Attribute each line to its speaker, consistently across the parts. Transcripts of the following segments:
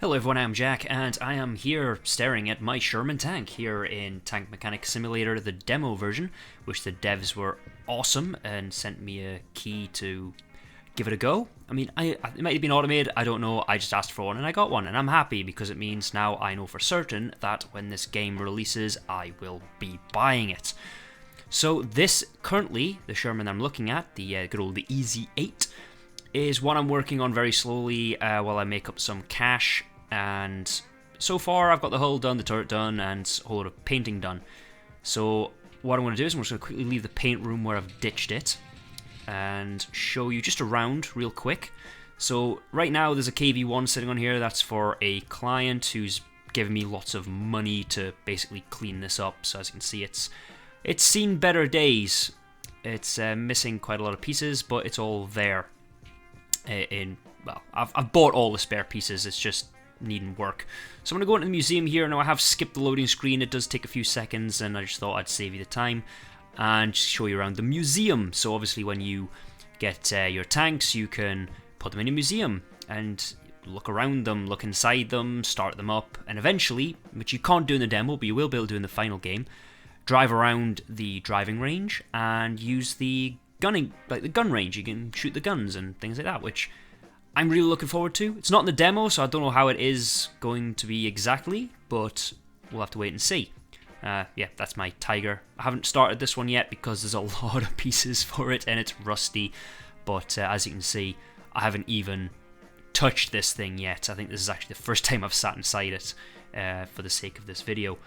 Speaker 1: Hello everyone, I'm Jack, and I am here staring at my Sherman tank here in Tank Mechanic Simulator, the demo version, which the devs were awesome and sent me a key to give it a go. I mean, it might have been automated, I don't know, I just asked for one and I got one, and I'm happy because it means now I know for certain that when this game releases, I will be buying it. So this, currently, the Sherman I'm looking at, the good old the Easy 8, is what I'm working on very slowly while I make up some cash. And so far I've got the hull done, the turret done, and a whole lot of painting done. So what I'm going to do is I'm just going to quickly leave the paint room where I've ditched it and show you just around real quick. So right now there's a KV1 sitting on here. That's for a client who's given me lots of money to basically clean this up. So as you can see, it's seen better days. It's missing quite a lot of pieces, but it's all there. Well, I've bought all the spare pieces. It's just needing work. So I'm going to go into the museum here. Now I have skipped the loading screen. It does take a few seconds, and I just thought I'd save you the time and just show you around the museum. So obviously when you get your tanks, you can put them in a museum and look around them, look inside them, start them up, and eventually, which you can't do in the demo, but you will be able to do in the final game, drive around the driving range and use the gunning, like the gun range. You can shoot the guns and things like that, which I'm really looking forward to. It's not in the demo, so I don't know how it is going to be exactly, but we'll have to wait and see. Yeah, that's my Tiger. I haven't started this one yet because there's a lot of pieces for it and it's rusty, but as you can see, I haven't even touched this thing yet. I think this is actually the first time I've sat inside it for the sake of this video.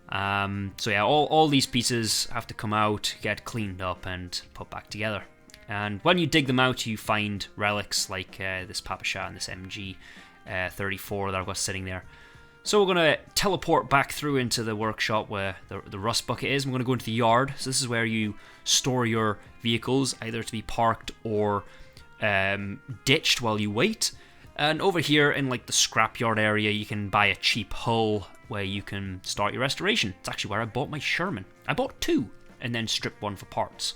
Speaker 1: So yeah, all these pieces have to come out, get cleaned up and put back together. And when you dig them out, you find relics like this Papasha and this MG 34 that I've got sitting there. So we're going to teleport back through into the workshop where the rust bucket is. I'm going to go into the yard. So this is where you store your vehicles, either to be parked or ditched while you wait. And over here in like the scrapyard area, you can buy a cheap hull where you can start your restoration. It's actually where I bought my Sherman. I bought two and then stripped one for parts.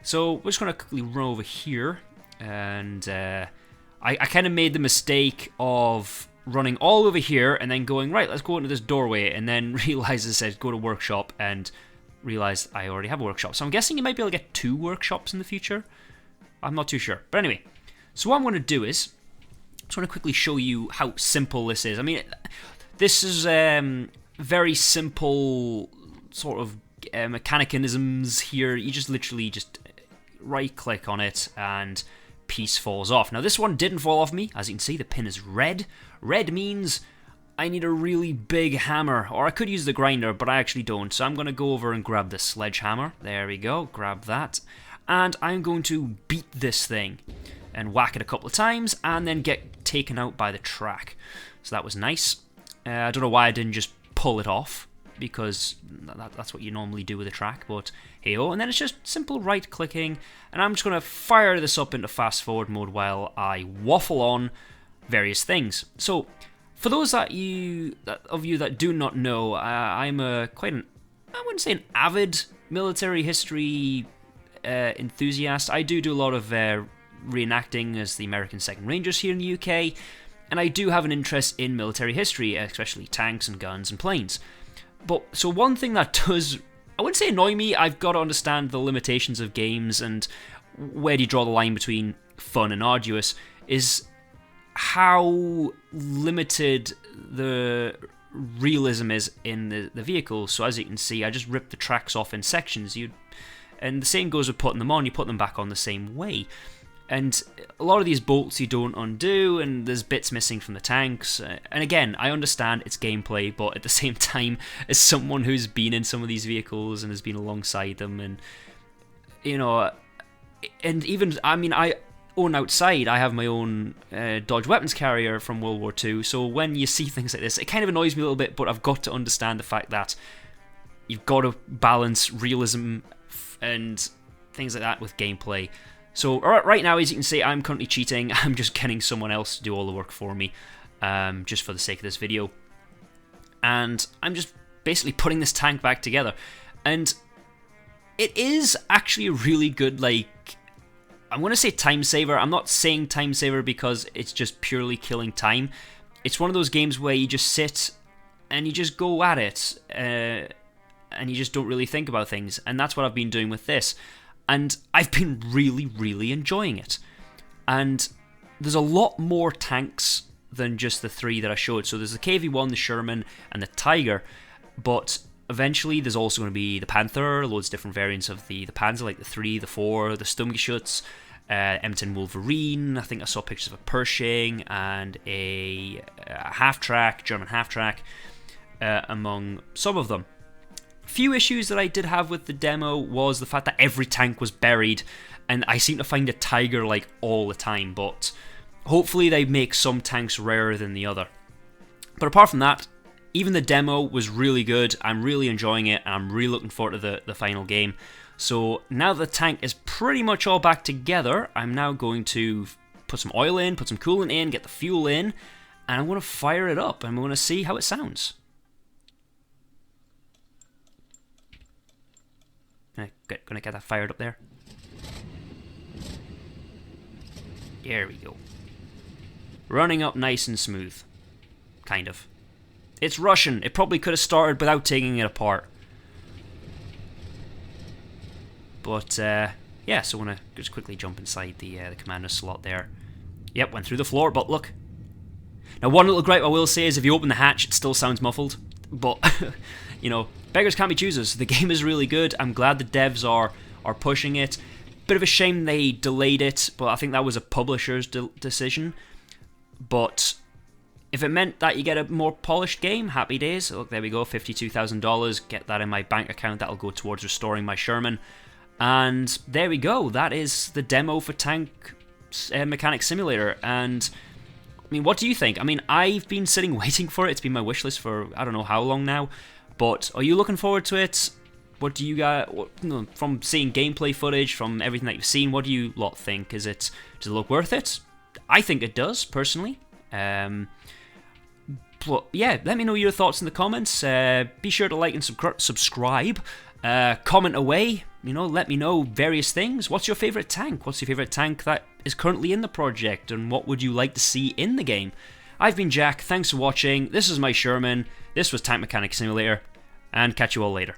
Speaker 1: So we're just going to quickly run over here, and I kind of made the mistake of running all over here and then going, right, let's go into this doorway, and then realised it said go to workshop and realised I already have a workshop. So I'm guessing you might be able to get two workshops in the future. I'm not too sure. But anyway, so what I'm going to do is I just want to quickly show you how simple this is. I mean, this is very simple sort of mechanisms here. You just literally just right click on it and piece falls off. Now this one didn't fall off me. As you can see, the pin is red. Red means I need a really big hammer, or I could use the grinder, but I actually don't. So I'm going to go over and grab the sledgehammer. There we go, grab that. And I'm going to beat this thing and whack it a couple of times and then get taken out by the track. So that was nice. I don't know why I didn't just pull it off, because that's what you normally do with a track, but hey-oh. And then it's just simple right-clicking, and I'm just going to fire this up into fast-forward mode while I waffle on various things. So, for those of you that do not know, I'm I wouldn't say an avid military history enthusiast. I do a lot of reenacting as the American 2nd Rangers here in the UK, and I do have an interest in military history, especially tanks and guns and planes. But so one thing that does, I wouldn't say annoy me, I've got to understand the limitations of games and where do you draw the line between fun and arduous, is how limited the realism is in the vehicle. So as you can see, I just ripped the tracks off in sections. And the same goes with putting them on, you put them back on the same way. And a lot of these bolts you don't undo, and there's bits missing from the tanks. And again, I understand it's gameplay, but at the same time, as someone who's been in some of these vehicles and has been alongside them, and you know, and even, I mean, I own outside, I have my own Dodge weapons carrier from World War II, so when you see things like this, it kind of annoys me a little bit, but I've got to understand the fact that you've got to balance realism and things like that with gameplay. So right now, as you can see, I'm currently cheating. I'm just getting someone else to do all the work for me, just for the sake of this video. And I'm just basically putting this tank back together. And it is actually a really good, like, I'm going to say time saver. I'm not saying time saver because it's just purely killing time. it's one of those games where you just sit and you just go at it, and you just don't really think about things, and that's what I've been doing with this, and I've been really, really enjoying it. And there's a lot more tanks than just the 3 that I showed. So there's the KV-1, the Sherman, and the Tiger, but eventually there's also going to be the Panther, loads of different variants of the Panzer, like the 3, the 4, the Sturmgeschütz, M10 Wolverine. I think I saw pictures of a Pershing and a half-track, German half-track, among some of them. Few issues that I did have with the demo was the fact that every tank was buried, and I seem to find a Tiger like all the time, but hopefully they make some tanks rarer than the other. But apart from that, even the demo was really good. I'm really enjoying it, and I'm really looking forward to the final game. So now that the tank is pretty much all back together, I'm now going to put some oil in, put some coolant in, get the fuel in, and I'm going to fire it up, and we're going to see how it sounds. Gonna get that fired up there. There we go. Running up nice and smooth. Kind of. It's Russian. It probably could have started without taking it apart. But, yeah, so I'm gonna just quickly jump inside the commander slot there. Yep, went through the floor, but look. Now, one little gripe I will say is if you open the hatch, it still sounds muffled. But, you know, beggars can't be choosers. The game is really good. I'm glad the devs are pushing it. Bit of a shame they delayed it, but I think that was a publisher's decision. But if it meant that you get a more polished game, happy days. Look, there we go, $52,000. Get that in my bank account. That'll go towards restoring my Sherman. And there we go. That is the demo for Tank Mechanic Simulator. And I mean, what do you think? I mean, I've been sitting waiting for it. It's been my wish list for I don't know how long now. But are you looking forward to it? What do you guys, from seeing gameplay footage, from everything that you've seen, what do you lot think? Does it look worth it? I think it does, personally. But yeah, let me know your thoughts in the comments. Be sure to like and subscribe. Comment away. You know, let me know various things. What's your favourite tank? What's your favourite tank that is currently in the project? And what would you like to see in the game? I've been Jack. Thanks for watching. This is my Sherman. This was Tank Mechanic Simulator. And catch you all later.